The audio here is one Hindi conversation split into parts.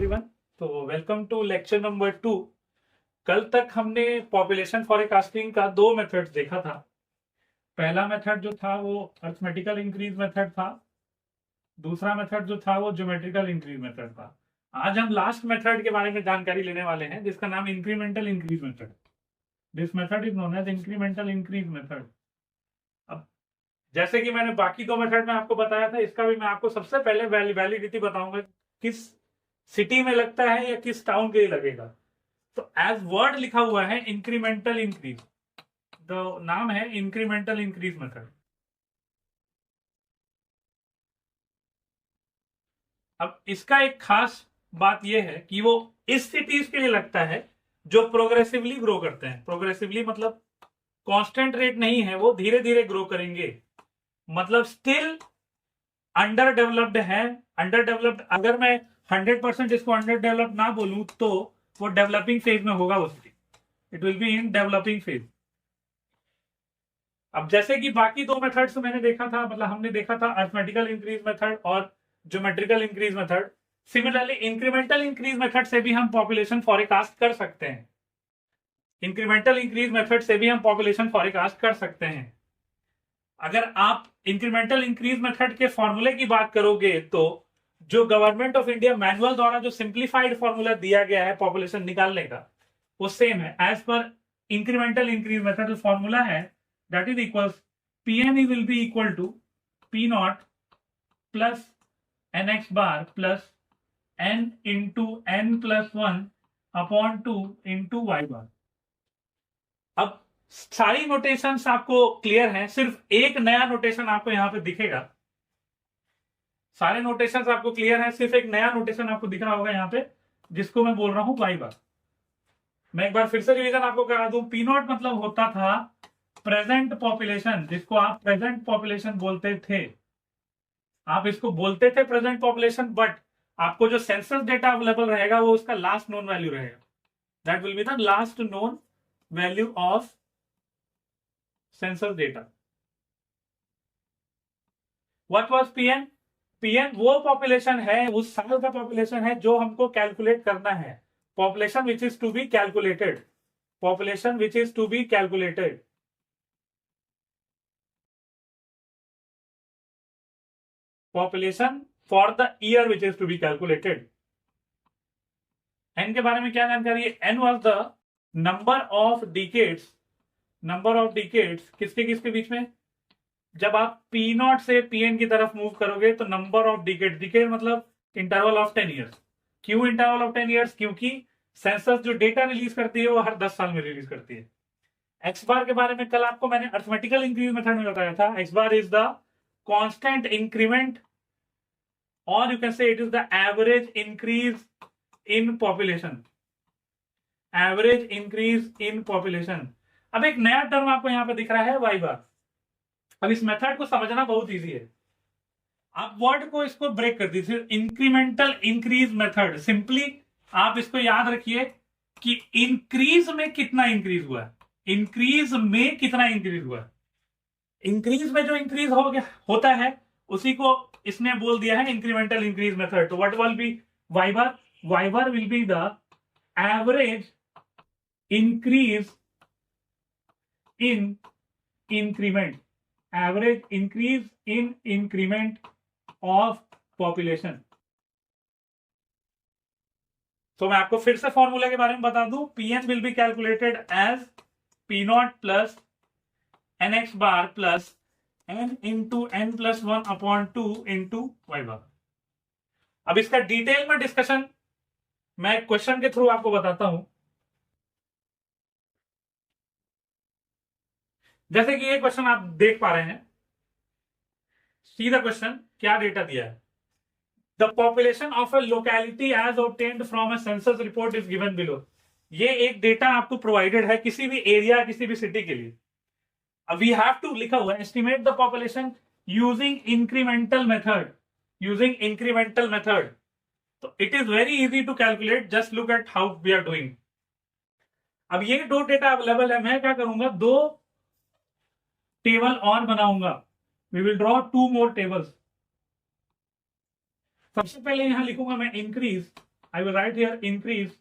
एवरीवन। तो वेलकम टू लेक्चर नंबर 2। कल तक हमने पॉपुलेशन फॉरकास्टिंग का दो मेथड्स देखा था। पहला मेथड जो था वो अरिथमेटिकल इंक्रीज मेथड था, दूसरा मेथड जो था वो ज्योमेट्रिकल इंक्रीज मेथड था। आज हम लास्ट मेथड के बारे में जानकारी लेने वाले हैं जिसका नाम incremental increase method. This method is known as incremental increase method. अब जैसे कि मैंने बाकी दो मेथड में आपको बताया था, इसका भी मैं आपको सबसे पहले वैलिडिटी बताऊंगा किस सिटी में लगता है या किस टाउन के लिए लगेगा। तो एज वर्ड लिखा हुआ है इंक्रीमेंटल इंक्रीज, तो नाम है इंक्रीमेंटल इंक्रीज मेथड। अब इसका एक खास बात यह है कि वो इस सिटीज के लिए लगता है जो प्रोग्रेसिवली ग्रो करते हैं। प्रोग्रेसिवली मतलब कांस्टेंट रेट नहीं है, वो धीरे धीरे ग्रो करेंगे, मतलब स्टिल अंडर डेवलप्ड है। अंडर डेवलप्ड अगर मैं 100% इसको अंडर डेवलप्ड ना बोलूं तो वो डेवलपिंग फेज में होगा वो city. It will be in developing phase. अब जैसे कि बाकी दो मेथड्स मैंने देखा था, मतलब हमने देखा था अरिथमेटिकल इंक्रीज मेथड और geometrical increase method. Similarly incremental increase method से भी हम पॉपुलेशन फॉरकास्ट कर सकते हैं। इंक्रीमेंटल इंक्रीज मेथड से भी हम पॉपुलेशन फॉरकास्ट कर सकते हैं। अगर आप इंक्रीमेंटल इंक्रीज मेथड के फॉर्मूले की बात करोगे तो जो गवर्नमेंट ऑफ इंडिया मैनुअल द्वारा जो सिंप्लीफाइड फॉर्मूला दिया गया है पॉपुलेशन निकालने का, वो सेम है एज पर इंक्रीमेंटल इंक्रीज मेथड। जो फॉर्मूला है that is equals Pn will be equal to P naught plus nx bar plus n into n plus 1 upon 2 into y bar। अब सारी नोटेशंस आपको क्लियर हैं, सिर्फ एक नया नोटेशन आपको यहां पे दिखेगा। सारे नोटेशंस आपको क्लियर हैं, सिर्फ एक नया नोटेशन आपको दिख रहा होगा यहां पे जिसको मैं बोल रहा हूं y bar। मैं एक बार फिर से रिवीजन आपको करा दूं। P नॉट मतलब होता था प्रेजेंट पॉपुलेशन, जिसको आप प्रेजेंट पॉपुलेशन बोलते थे। आप इसको बोलते थे प्रेजेंट पॉपुलेशन, बट आपको जो सेंसस डेटा अवेलेबल रहेगा वो उसका लास्ट नोन वैल्यू रहेगा। That will be the last known value of census data. What was PN? PN वो पॉपुलेशन है, उस साल का पॉपुलेशन है जो हमको कैलकुलेट करना है। Population which is to be calculated. Population which is to be calculated. population for the year which is to be calculated। n के बारे में क्या जानकारी है? n was the number of decades। Number of decades किसके किसके बीच में? जब आप पी नॉट से पीएन की तरफ मूव करोगे तो नंबर ऑफ डिकेड, डिकेड मतलब इंटरवल ऑफ 10 ईयर्स। क्यों इंटरवल ऑफ 10 ईयर्स? क्योंकि सेंसस जो डेटा रिलीज करती है वो हर 10 साल में रिलीज करती है। एक्स बार के बारे में कल आपको मैंने अरिथमेटिकल इंक्रीज मेथड में बताया था। X bar is the constant increment, or you can say it is the average increase in population। average increase in population। अब एक नया टर्म आपको यहां पे दिख रहा है वाई बार। अब इस मेथड को समझना बहुत इजी है। आप वर्ड को इसको ब्रेक कर दीजिए, इंक्रीमेंटल इंक्रीज मेथड। सिंपली आप इसको याद रखिए कि इंक्रीज में कितना इंक्रीज हुआ है, इंक्रीज में कितना इंक्रीज हुआ है। इंक्रीज में जो इंक्रीज हो गया होता है उसी को इसने बोल दिया है इंक्रीमेंटल इंक्रीज मेथड। तो what will be y bar? Y bar will be the average increase in increment, average increase in increment of population. तो मैं आपको फिर से फॉर्मूला के बारे में बता दूं। Pn will be calculated as P not plus nx bar plus n into n plus 1 upon 2 into Y bar. अब इसका डिटेल में डिस्कशन मैं क्वेश्चन के थ्रू आपको बताता हूं। जैसे कि ये क्वेश्चन आप देख पा रहे हैं, सीधा क्वेश्चन क्या डेटा दिया है। The population of a locality as obtained from a census report is given below. ये एक डेटा आपको प्रोवाइडेड है किसी भी एरिया, किसी भी सिटी के लिए। we have to लिखा हुआ है estimate the population using incremental method, using incremental method। तो it is very easy to calculate, just look at how we are doing। अब ये दो डेटा अवेलेबल है, मैं क्या करूंगा, दो टेबल और बनाऊंगा। we will draw two more tables। सबसे पहले यहां लिखूंगा मैं increase, I will write here increase,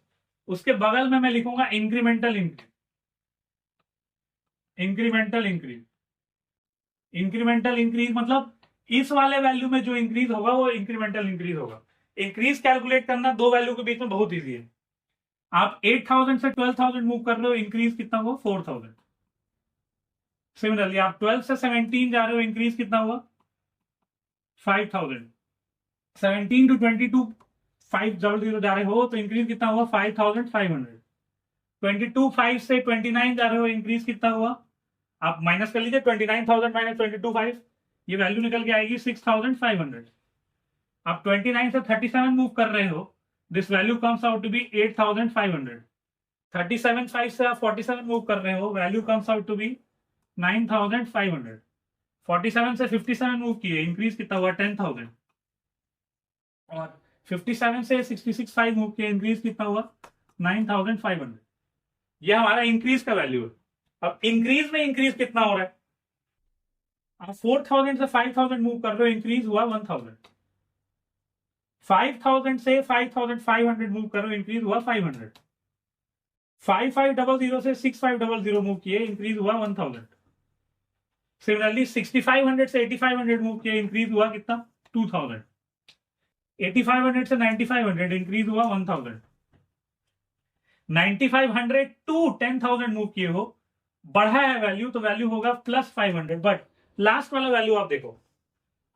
उसके बगल में मैं लिखूंगा incremental increase, incremental increase. Incremental increase मतलब इस वाले वैल्यू में जो इंक्रीज होगा वो इंक्रीमेंटल इंक्रीज होगा। इंक्रीज कैलकुलेट करना दो वैल्यू के बीच में बहुत इजी है। आप 8000 से 12000 मूव कर रहे हो, इंक्रीज कितना हुआ 4000। सिमिलरली आप 12 से 17 जा रहे हो, इंक्रीज कितना हुआ 5000। 17 टू 22 500 जा रहे हो तो इंक्रीज कितना हुआ 5500। 22 5 से 29 जा रहे हो, इंक्रीज कितना हुआ, आप माइनस कर लीजिए 29,000 माइनस 22 5, ये वैल्यू निकल के आएगी 6500। आप 29 से 37 मूव कर रहे हो, this value comes out to be 8500। 37 5 से आप 47 मूव कर रहे हो, value comes out to be 9500। 47 से 57 मूव किए, इंक्रीज कितना हुआ 10000। और 57 से 66 5 मूव किए, इंक्रीज कितना हुआ 9500। ये हमारा इंक्रीज का वैल्यू है। अब इंक्रीज में इंक्रीज कितना हो रहा है, आप 4000 से 5000 मूव कर रहे हो, इंक्रीज हुआ 1000। 5000 से 5500 मूव कर रहे हो, इंक्रीज हुआ 500। 5500 से 6500 मूव किए, इंक्रीज हुआ 1000। सिमिलरली 6500 से 8500 मूव किए, इंक्रीज हुआ कितना 2000। 8500 से 9500 इंक्रीज हुआ 1000। 9500 टू 10000 मूव किए हो, बढ़ा है वैल्यू तो वैल्यू होगा +500। बट लास्ट वाला वैल्यू आप देखो,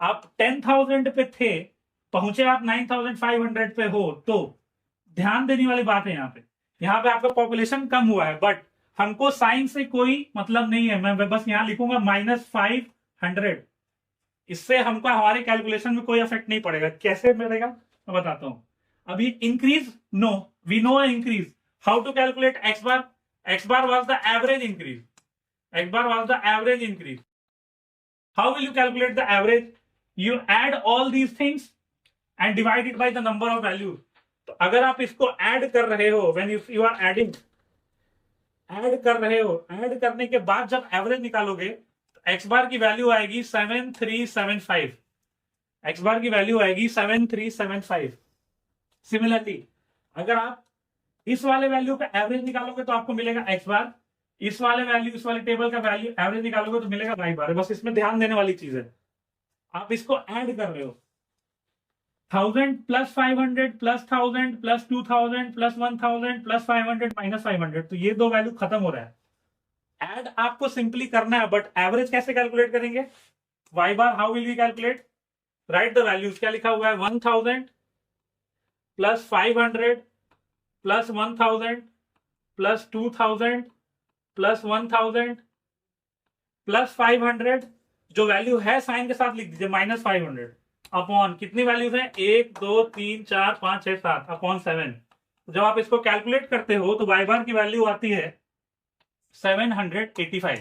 आप 10000 पे थे, पहुंचे आप 9500 पे हो, तो ध्यान देने वाली बात है यहाँ पे आपका पॉपुलेशन कम हुआ है, बट हमको साइन से कोई मतलब नहीं है। मैं बस यहां लिखूंगा -500, इससे हमको हमारे कैलकुलेशन में कोई इफेक्ट नहीं पड़ेगा। कैसे मिलेगा मैं बताता हूं। अभी increase, no we know increase, how to calculate x bar. X bar was the average increase, x bar was the average increase. How will you calculate the average, you add all these things and divide it by the number of values. तो अगर आप इसको ऐड कर रहे हो, when you are adding, add कर रहे हो, ऐड करने के बाद जब एवरेज निकालोगे तो एक्स बार की वैल्यू आएगी 7375। एक्स बार की वैल्यू आएगी 7375। सिमिलरली अगर आप इस वाले वैल्यू का एवरेज निकालोगे तो आपको मिलेगा एक्स बार, इस वाले वैल्यू, इस वाले टेबल का वैल्यू एवरेज निकालोगे तो मिलेगा वाई बार। बस इसमें ध्यान देने वाली चीज है, आप इसको ऐड कर रहे हो, 1000 + 500 + 1000 + 2000 + 1000 + 500 - 500, तो ये दो वैल्यू खत्म हो रहा है। ऐड आपको सिंपली करना है, बट एवरेज कैसे कैलकुलेट करेंगे, y bar how will we calculate, write the values. क्या लिखा हुआ है 1000 + 500 + 1000 + 2000 + 1000 + 500, जो वैल्यू है साइन के साथ लिख दीजिए -500 अपॉन कितनी वैल्यूज है 1 2 3 4 5 6 7 अपॉन 7। जब आप इसको कैलकुलेट करते हो तो वाई बार की वैल्यू आती है 785,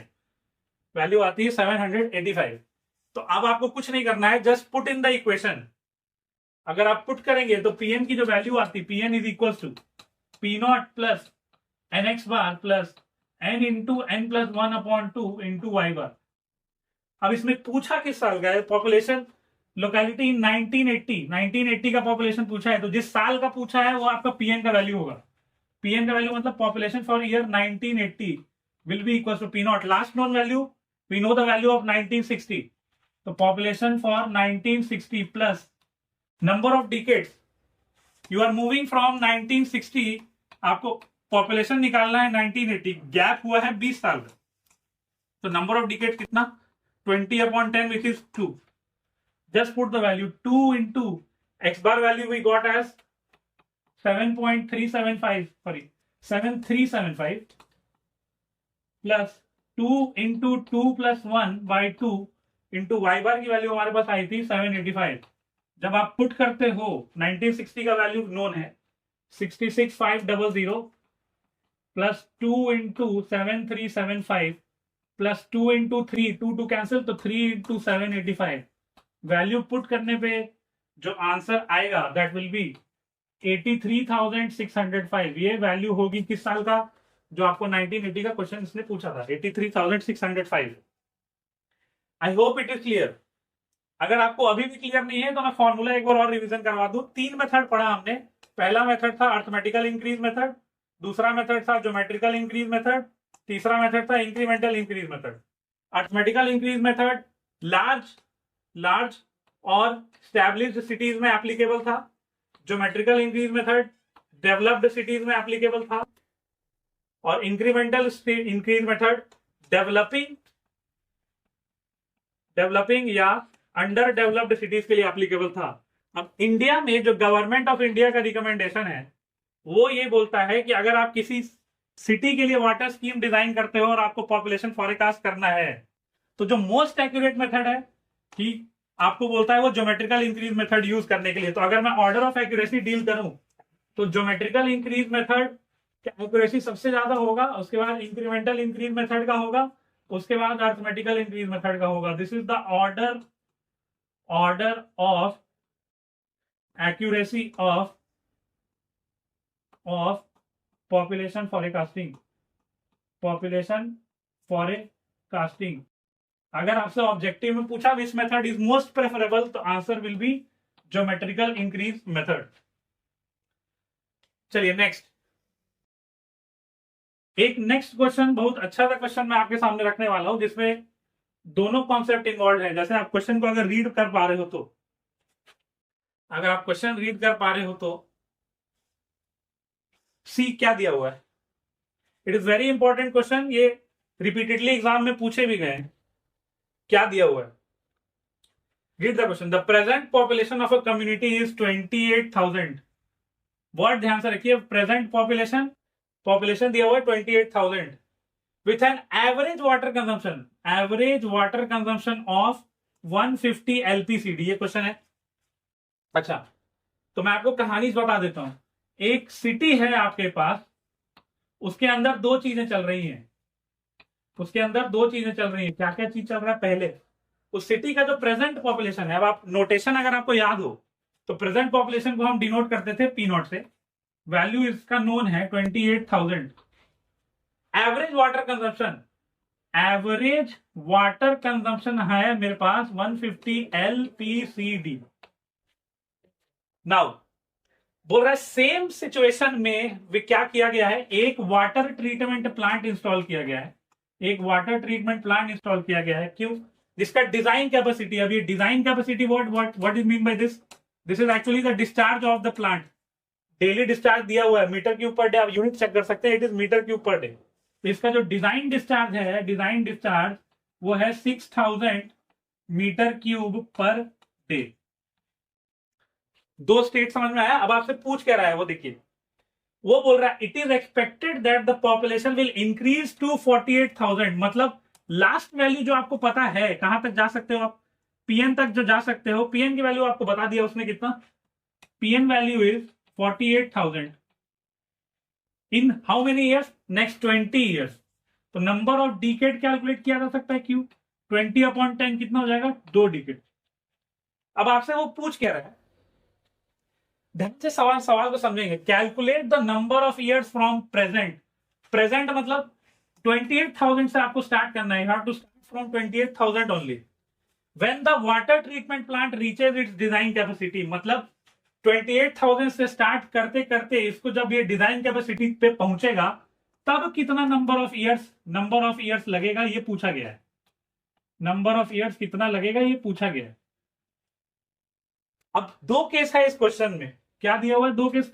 वैल्यू आती है 785। तो अब आपको कुछ नहीं करना है, just put in the equation. अगर आप पुट करेंगे तो पीएन की जो वैल्यू आती है, PN is equal to P0 + nx bar + n into n + 1/2 into Y bar. अब इसमें पूछा किस साल का है, पॉपुलेशन लोकेलिटी 1980 का पॉपुलेशन पूछा है, तो जिस साल का पूछा है वो आपका पीएन का वैल्यू होगा। पीएन का वैल्यू मतलब population for year 1980 will be equal to P0, last known value, we know the value of 1960, तो population for 1960 plus number of decades, you are moving from 1960, आपको पॉपुलेशन निकालना है 1980, गैप हुआ है 20 साल का, तो नंबर ऑफ डिकेड कितना 20/10 which is 2. Just put the value 2 into x bar value we got as 7375 plus 2 into 2 + 1/2 into y bar की वैल्यू हमारे पास आई थी 785। जब आप पुट करते हो 1960 का वैल्यू नोन है 66500 plus 2 into 7375 plus 2 into 3, 2 cancel, तो 3 into 785, वैल्यू पुट करने पे जो आंसर आएगा दैट विल बी 83,605। ये वैल्यू होगी किस साल का, जो आपको 1980 का क्वेश्चन इसने पूछा था, 83,605। I hope it is clear. अगर आपको अभी भी क्लियर नहीं है तो मैं फॉर्मूला एक बार और रिवीजन करवा दूं। 3 मेथड पढ़ा हमने, पहला मेथड था अर्थमेटिकल इंक्रीज मेथड, दूसरा मेथड था ज्योमेट्रिकल इंक्रीज मेथड, तीसरा मेथड था incremental increase method. Arithmetical increase method large और स्टैब्लिश्ड सिटीज में एप्लीकेबल था। Geometrical increase method developed cities में एप्लीकेबल था। और इंक्रीमेंटल इंक्रीज मेथड डेवलपिंग या अंडर डेवलप्ड सिटीज के लिए एप्लीकेबल था। अब इंडिया में जो गवर्नमेंट ऑफ इंडिया का रिकमेंडेशन है वो ये बोलता है कि अगर आप किसी सिटी के लिए वाटर स्कीम डिजाइन करते हो और आपको पॉपुलेशन फॉरकास्ट करना है तो जो मोस्ट एक्यूरेट मेथड है कि आपको बोलता है वो ज्योमेट्रिकल इंक्रीज मेथड यूज करने के लिए। तो अगर मैं ऑर्डर ऑफ एक्यूरेसी डील करूं तो ज्योमेट्रिकल इंक्रीज मेथड एक्यूरेसी सबसे ज्यादा होगा, उसके बाद इंक्रीमेंटल इंक्रीज मेथड का होगा, उसके बाद अर्थमेटिकल इंक्रीज मेथड का होगा। This is the order of accuracy of population forecasting. अगर आपसे ऑब्जेक्टिव में पूछा which method is most preferable तो answer will be geometrical increase method. चलिए नेक्स्ट क्वेश्चन, बहुत अच्छा सा क्वेश्चन मैं आपके सामने रखने वाला हूं जिसमें दोनों कॉन्सेप्ट इन्वॉल्व है। जैसे आप क्वेश्चन को अगर रीड कर पा रहे हो तो सी क्या दिया हुआ है। It is very important question, ये रिपीटेडली एग्जाम में पूछे भी गए हैं। क्या दिया हुआ है, read the question. The present population of a community is 28,000। Word ध्यान से रखिए, प्रेजेंट पॉपुलेशन दिया हुआ है 28,000 with an average water consumption of 150 LPCD। ये क्वेश्चन है। अच्छा, तो मैं आपको कहानी बता देता हूं। एक सिटी है आपके पास, उसके अंदर दो चीजें चल रही हैं। क्या क्या चीज चल रहा है? पहले उस सिटी का जो प्रेजेंट पॉपुलेशन है, अब आप नोटेशन अगर आपको याद हो तो प्रेजेंट पॉपुलेशन को हम डिनोट करते थे P0 से। वैल्यू इसका नोन है 28,000। एवरेज वाटर कंजम्पशन है मेरे पास 150 LPCD। नाउ बोल रहा है सेम सिचुएशन में वे क्या किया गया है, एक वाटर ट्रीटमेंट प्लांट इंस्टॉल किया गया है। क्यों? जिसका डिजाइन कैपेसिटी, अभी design capacity what is mean by this is actually the discharge of the plant. Daily discharge दिया हुआ है मीटर क्यूब पर डे, आप यूनिट चेक कर सकते हैं, it is metre cube per day. तो इसका जो डिजाइन डिस्चार्ज वो है 6,000 मीटर क्यूब पर डे। दो स्टेट समझ में आया? अब आपसे पूछ क्या रहा है वो देखिए। वो बोल रहा है it is expected that the population will increase to 48,000। मतलब लास्ट वैल्यू जो आपको पता है, कहां तक जा सकते हो आप, पीएन तक जो जा सकते हो, पीएन की वैल्यू आपको बता दिया उसने कितना, PN value is 48,000 in how many years, next 20 years. तो नंबर ऑफ डिकेड कैलकुलेट किया जा सकता है। क्यों? 20/10 कितना हो जाएगा? 2 डिकेड। अब आपसे वो पूछ क्या रहा है, ध्यान से सवाल को समझेंगे। Calculate the number of years from present मतलब 28,000 से आपको स्टार्ट करना है। You have to start from 28,000 only. When the water treatment plant reaches its design capacity, मतलब 28,000 से स्टार्ट करते करते इसको जब ये डिजाइन कैपेसिटी पे पहुंचेगा तब कितना नंबर ऑफ ईयर्स लगेगा, ये पूछा गया है। नंबर ऑफ ईयर्स कितना लगेगा ये पूछा गया है। अब दो केस है इस क्वेश्चन में। क्या दिया हुआ है? दो केस।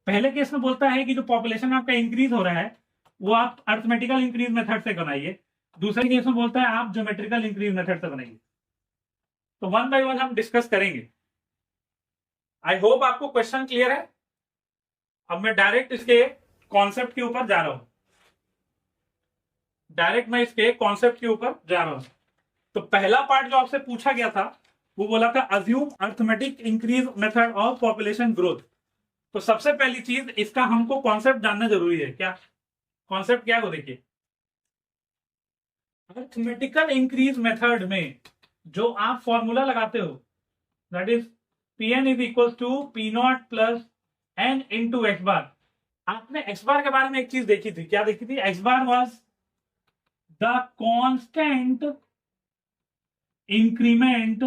पहले केस में बोलता है कि जो पॉपुलेशन आपका इंक्रीज हो रहा है वो आप अर्थमेटिकल इंक्रीज मेथड से बनाइए। दूसरे केस में बोलता है आप ज्योमेट्रिकल इंक्रीज मेथड से बनाइए। तो वन बाय वन हम डिस्कस करेंगे। आई होप आपको क्वेश्चन क्लियर है। अब मैं डायरेक्ट इसके कॉन्सेप्ट के ऊपर जा रहा हूं। तो पहला पार्ट जो आपसे पूछा गया था वो बोला था assume arithmetic increase method of population growth. तो सबसे पहली चीज इसका हमको कॉन्सेप्ट जानना जरूरी है। क्या कॉन्सेप्ट क्या है वो देखिए। अर्थमेटिकल इंक्रीज मेथड में जो आप फॉर्मूला लगाते हो that is Pn is equal to P0 plus N into X bar. आपने एक्स बार के बारे में एक चीज देखी थी। क्या देखी थी? X bar was the constant increment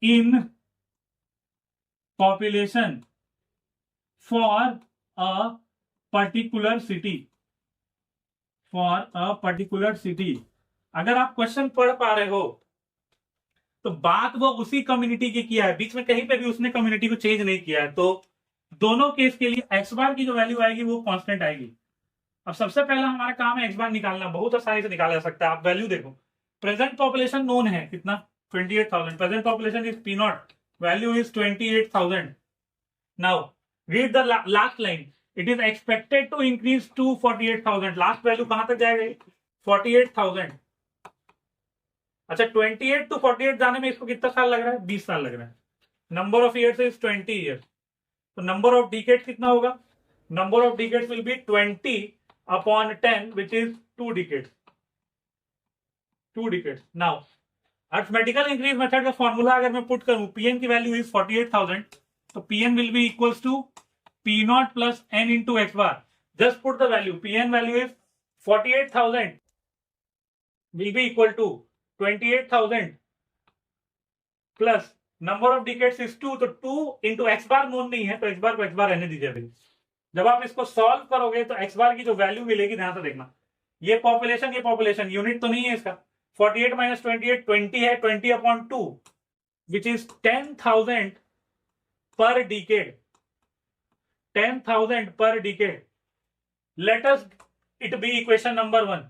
in population for a particular city, for a particular city. अगर आप क्वेश्चन पढ़ पा रहे हो तो बात वो उसी कम्युनिटी की किया है, बीच में कहीं पे भी उसने कम्युनिटी को चेंज नहीं किया है, तो दोनों केस के लिए एक्स बार की जो वैल्यू आएगी वो कांस्टेंट आएगी। अब सबसे पहला हमारा काम है एक्स बार निकालना, बहुत आसानी से निकाला जा सकता है। आप वैल्यू देखो, प्रेजेंट पॉपुलेशन नोन है कितना, 28,000, present population is P nought, value is 28,000। Now read the last line, it is expected to increase to 48,000, last value कहां तक जाएगा, 48,000। अच्छा 28 टू 48 जाने में इसको कितना साल लग रहा है, 20 साल लग रहा है। Number of years is 20 years, तो नंबर ऑफ डिकेड्स कितना होगा, number of decades will be 20/10 which is 2 decades, 2 decades. Now arithmetical increase method का फॉर्मूला अगर मैं पुट करूं, पीएन की वैल्यू इज 48,000, तो P N will be equals to P nought plus N into X bar. Just put the value, P N value is 48,000 will be equal to 28,000 plus number of decades is 2, तो 2 इंटू एक्स बार नोन नहीं है, तो एक्स बार को एक्स बार रहने दीजिए अभी। जब आप इसको सॉल्व करोगे तो एक्स बार की जो वैल्यू मिलेगी, ध्यान से देखना, ये पॉपुलेशन यूनिट तो नहीं है इसका, 48 माइनस 28 20 है, 20/2 विच इज 10,000 पर डिकेड, 10,000 पर decade. Let us it be equation number 1।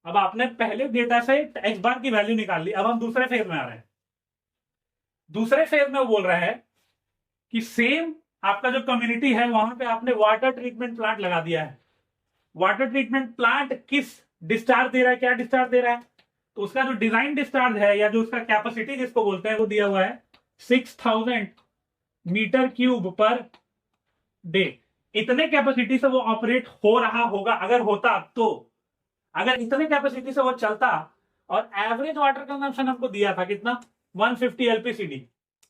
अब आपने पहले डेटा से एक्स बार की वैल्यू निकाल ली, अब हम दूसरे फेज में आ रहे हैं। दूसरे फेज में वो बोल रहा है कि सेम आपका जो कम्युनिटी है वहां पे आपने वाटर ट्रीटमेंट प्लांट लगा दिया है। वाटर ट्रीटमेंट प्लांट किस डिस्चार्ज दे रहा है, क्या डिस्चार्ज दे रहा है, तो उसका जो डिजाइन डिस्चार्ज है या जो उसका कैपेसिटी जिसको बोलते हैं वो दिया हुआ है 6,000 मीटर क्यूब पर डे। इतने कैपेसिटी से वो ऑपरेट हो रहा होगा, अगर होता तो, अगर इतने कैपेसिटी से वो चलता, और एवरेज वाटर कंजम्पशन हमको दिया था कितना, 150 एलपीसीडी,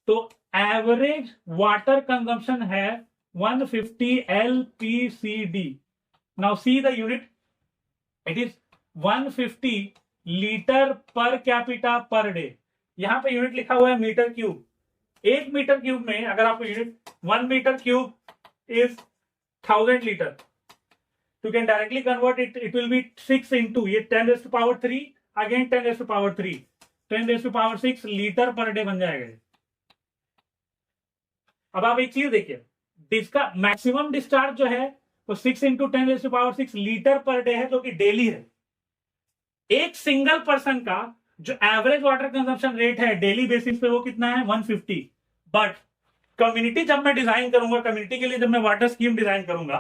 तो एवरेज वाटर कंजम्पशन है 150 LPCD. Now see the unit, it is 150 litre per capita per day. यहां पे यूनिट लिखा हुआ है मीटर क्यूब, 1 मीटर क्यूब में अगर आपको unit 1 metre cube is 1000 litre, you can directly convert it, it will be 6 into ये 10 raised to power 3 again 10 raised to power 3 10 raised to power 6 litre per day बन जाएगा। अब आप एक चीज देखिए, इसका मैक्सिमम डिस्चार्ज जो है वो 6 into 10 raised to power 6 litre per day है, जो कि डेली है। एक सिंगल पर्सन का जो एवरेज वाटर कंजम्पशन रेट है डेली बेसिस पे वो कितना है, 150। बट कम्युनिटी जब मैं डिजाइन करूंगा, कम्युनिटी के लिए जब मैं वाटर स्कीम डिजाइन करूंगा,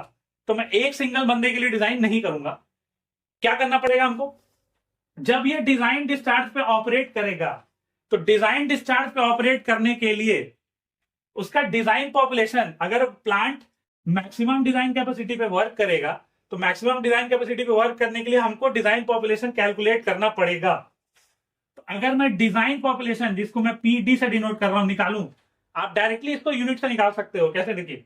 तो मैं एक सिंगल बंदे के लिए डिजाइन नहीं करूंगा। क्या करना पड़ेगा हमको, जब ये डिजाइन डिस्चार्ज पे ऑपरेट करेगा, तो डिजाइन डिस्चार्ज पे ऑपरेट करने के लिए उसका डिजाइन पॉपुलेशन, अगर प्लांट मैक्सिमम डिजाइन कैपेसिटी पे वर्क करेगा, तो मैक्सिमम डिजाइन कैपेसिटी पे वर्क करने के लिए हमको डिजाइन पॉपुलेशन कैलकुलेट करना पड़ेगा। तो अगर मैं डिजाइन पॉपुलेशन, जिसको मैं पीडी से डिनोट कर रहा हूं, निकालूं, आप डायरेक्टली इसको यूनिट से निकाल सकते हो। कैसे, देखिए,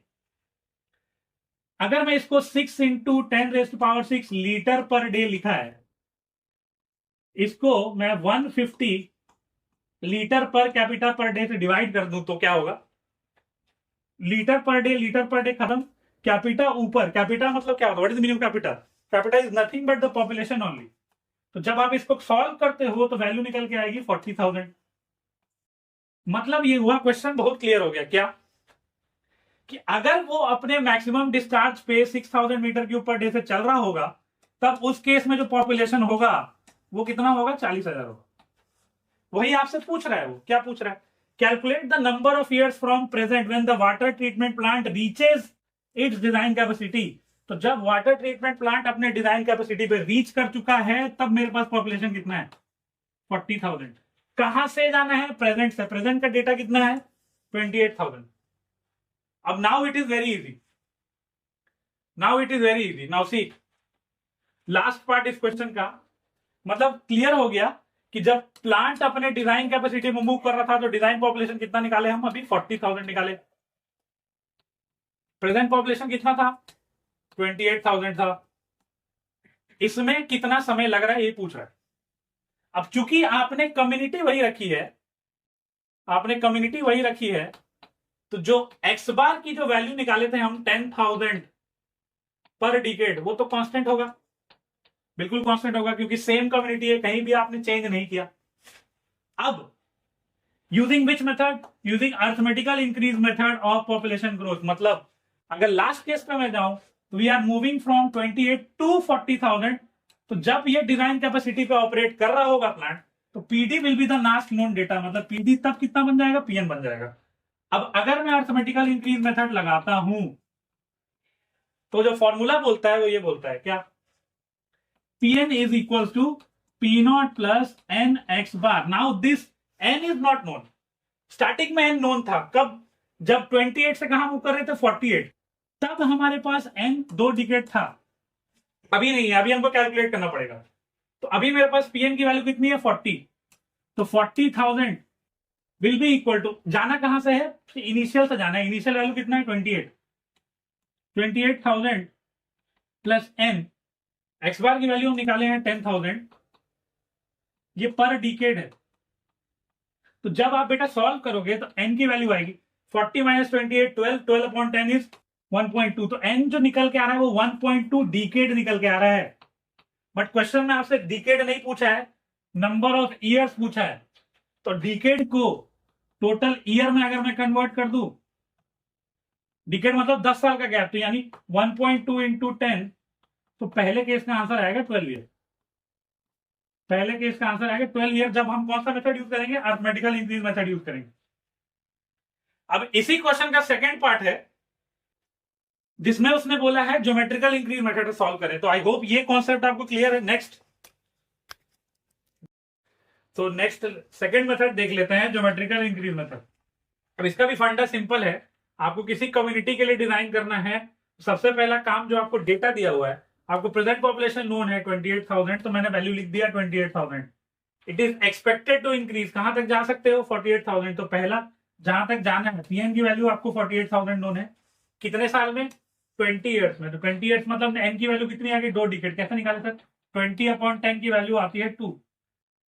अगर मैं इसको 6 into 10 rest power 6 litre per day लिखा है, इसको मैं 150 लीटर पर कैपिटा पर डे से डिवाइड कर दूं तो क्या होगा, लीटर पर डे खत्म, कैपिटा ऊपर, कैपिटा मतलब क्या होता है, what is meaning capita, capita is nothing but the population only. तो जब आप इसको सॉल्व करते हो तो वैल्यू निकल के आएगी 40,000। मतलब ये हुआ, क्वेश्चन बहुत क्लियर हो गया क्या, कि अगर वो अपने मैक्सिमम डिस्चार्ज पे 6,000 मीटर क्यूब पर डे से चल रहा होगा, तब उस केस में जो पॉपुलेशन होगा वो कितना होगा, 40,000 होगा। वही आपसे पूछ रहा है, वो क्या पूछ रहा है, calculate the number of years from present when the water treatment plant reaches its design capacity. तो जब वाटर ट्रीटमेंट प्लांट अपने डिजाइन कैपेसिटी पे रीच कर चुका है, तब मेरे पास पॉपुलेशन कितना है, 40,000। कहां से जाना है, प्रेजेंट से। प्रेजेंट का डेटा कितना है, 28,000। अब now it is very easy, now see last part इस क्वेश्चन का, मतलब क्लियर हो गया कि जब प्लांट अपने डिजाइन कैपेसिटी में मूव कर रहा था तो डिजाइन पॉपुलेशन कितना निकाले हम, अभी 40,000 निकाले। प्रेजेंट पॉपुलेशन कितना था, 28,000 था। इसमें कितना समय लग रहा है ये पूछ रहा है। अब चूंकि आपने कम्युनिटी वही रखी है, तो जो एक्स बार की जो वैल्यू निकाले थे हम 10,000 पर डिकेड, वो तो कांस्टेंट होगा, बिल्कुल कांस्टेंट होगा, क्योंकि सेम कम्युनिटी है, कहीं भी आपने चेंज नहीं किया। अब using which method, using arithmetical increase method of population growth. मतलब अगर लास्ट केस पे मैं जाऊं तो we are moving from 28 to 40,000, तो जब ये डिजाइन कैपेसिटी पे ऑपरेट कर रहा होगा प्लांट, तो PD will be the last known data, मतलब पीडी तब कितना बन जाएगा, पीएन बन जाएगा। अब अगर मैं अर्थमेटिकल इंक्रीज मेथड लगाता हूं तो जो फॉर्मूला बोलता है वो ये बोलता है क्या, P N is equal to P nought plus N X bar. Now this N is not known, starting में एन नोन था, कब, जब 28 से कहां मूव कर रहे थे 48, तब हमारे पास एन 2 डिकेड था, अभी नहीं है, अभी हमको कैलकुलेट करना पड़ेगा। तो अभी मेरे पास पीएन की वैल्यू कितनी है 40, तो 40,000 विल बी इक्वल टू, जाना कहां से है, इनिशियल से जाना है, इनिशियल वैल्यू कितना है 28,000 प्लस एन, एक्स बार की वैल्यू हम निकाले हैं 10,000, ये पर डिकेड है। तो जब आप बेटा सॉल्व करोगे तो एन की वैल्यू आएगी 40 माइनस 28, 12 अपॉन 10 इज 1.2, तो एन जो निकल के आ रहा है वो 1.2 डिकेड निकल के आ रहा है। बट क्वेश्चन में आपसे डिकेड नहीं पूछा है, नंबर ऑफ ईयर्स पूछा है। तो डिकेड को टोटल ईयर में अगर मैं कन्वर्ट कर दूं, डिकेड मतलब 10 साल का गैप, तो यानी 1.2 इंटू 10, तो पहले केस का आंसर आएगा 12 ईयर, पहले केस का आंसर आएगा 12 ईयर। जब हम कौन सा मेथड यूज करेंगे, अर्थमेटिकल इंक्रीज मेथड यूज करेंगे। अब इसी क्वेश्चन का सेकंड पार्ट है जिसमें उसने बोला है ज्योमेट्रिकल इंक्रीज मेथड सॉल्व करें। तो आई होप ये कॉन्सेप्ट आपको क्लियर है। नेक्स्ट, तो नेक्स्ट सेकंड मेथड देख लेते हैं, ज्योमेट्रिकल इंक्रीज मेथड। अब इसका भी फंडा सिंपल है, आपको किसी कम्युनिटी के लिए डिजाइन करना है, सबसे पहला काम जो आपको डेटा दिया हुआ है, आपको प्रेजेंट पॉपुलेशन नोन है 28,000, तो मैंने वैल्यू लिख दिया 28,000। It is expected to increase, कहां तक जा सकते हो 48,000, तो पहला जहां तक जाना है, पीएन की वैल्यू आपको 48,000 नोन है, कितने साल में, 20 ईयर्स में। तो 20 ईयर्स मतलब एन की वैल्यू कितनी आ गई, 2 डिकेड, कैसे निकाले सर, 20 अपॉन 10 की वैल्यू आती है 2।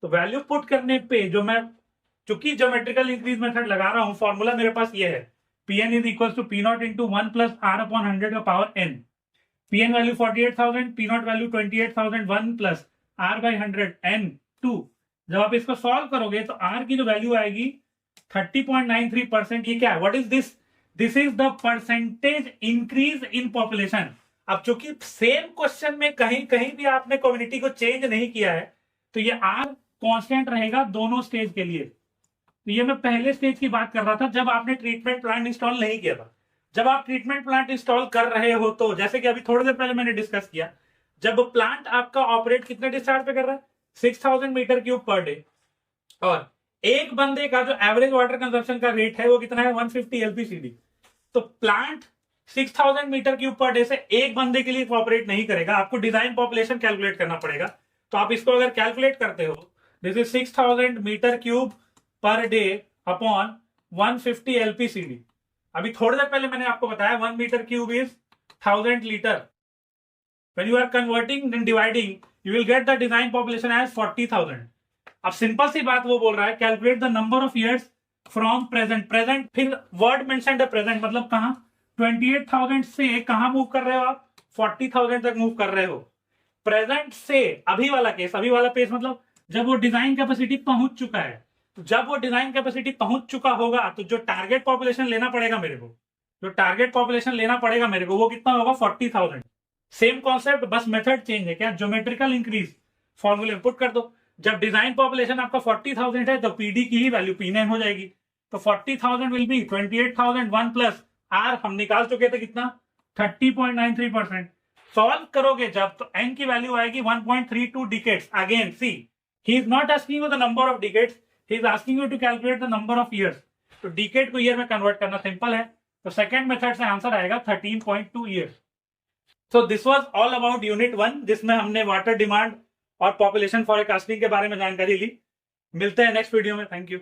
तो वैल्यू पुट करने पे जो मैं, चूंकि ज्योमेट्रिकल इंक्रीज मेथड लगा रहा हूं, फॉर्मूला मेरे पास ये है, PN is equal to P nought into 1 plus R upon 100 का power N. P N value 48,000, P nought value 28,000, 1 plus R by 100 N 2। जब आप इसको सॉल्व करोगे तो आर की जो वैल्यू आएगी 30.93%। ये क्या है, what is this, this is the percentage increase in population. अब चूंकि सेम क्वेश्चन में कहीं कहीं भी आपने कम्युनिटी को चेंज नहीं किया है, तो ये आर कांस्टेंट रहेगा दोनों स्टेज के लिए। तो ये मैं पहले स्टेज की बात कर रहा था, जब आपने ट्रीटमेंट प्लांट इंस्टॉल नहीं किया था। जब आप ट्रीटमेंट प्लांट इंस्टॉल कर रहे हो, तो जैसे कि अभी थोड़ी देर पहले मैंने डिस्कस किया, जब प्लांट आपका ऑपरेट कितने डिस्चार्ज पे कर रहा है, 6,000 मीटर क्यूब पर डे, और एक बंदे का जो एवरेज वाटर कंजप्शन का रेट है वो कितना है, 150 एलपीसीडी। तो plant 6,000 metre cube per day से एक बंदे के लिए ऑपरेट नहीं करेगा, आपको डिजाइन पॉपुलेशन कैलकुलेट करना पड़ेगा। तो आप इसको अगर कैलकुलेट करते हो, this is 6,000 metre cube per day upon 150 LPCD. अभी थोड़ी देर पहले मैंने आपको बताया 1 metre cube is 1000 litre. When you are converting and dividing, you will get the design population as 40,000. अब सिंपल सी बात वो बोल रहा है, calculate the number of years from present, present फिर वर्ड मेंशन द प्रेजेंट, मतलब कहां, 28,000 से कहां मूव कर रहे हो आप, 40,000 तक मूव कर रहे हो। प्रेजेंट से अभी वाला केस, अभी वाला केस मतलब जब वो डिजाइन कैपेसिटी पहुंच चुका है। तो जब वो डिजाइन कैपेसिटी पहुंच चुका होगा, तो जो टारगेट पॉपुलेशन लेना पड़ेगा मेरे को, जो टारगेट पॉपुलेशन लेना पड़ेगा मेरे को, वो कितना होगा 40,000। सेम कॉन्सेप्ट, बस मेथड चेंज है, क्या, ज्योमेट्रिकल इंक्रीज फॉर्मूले पुट कर दो। जब डिजाइन पॉपुलेशन आपका 40,000 है, तो पीडी की ही वैल्यू पी9 हो जाएगी। तो 40,000 विल बी 28,000, 1 प्लस आर हम निकाल चुके थे कितना, 30.93%। सॉल्व करोगे जब, तो एन की वैल्यू आएगी 1.32 decades. Again see, he is not asking you the number of decades, he is asking you to calculate the number of years. तो डिकेड को ईयर में कन्वर्ट करना सिंपल है। तो सेकंड मेथड से आंसर आएगा 13.2 years. So this was all about unit 1, जिसमें हमने वाटर डिमांड और पॉपुलेशन फॉरकास्टिंग के बारे में जानकारी ली। मिलते हैं नेक्स्ट वीडियो में, थैंक यू।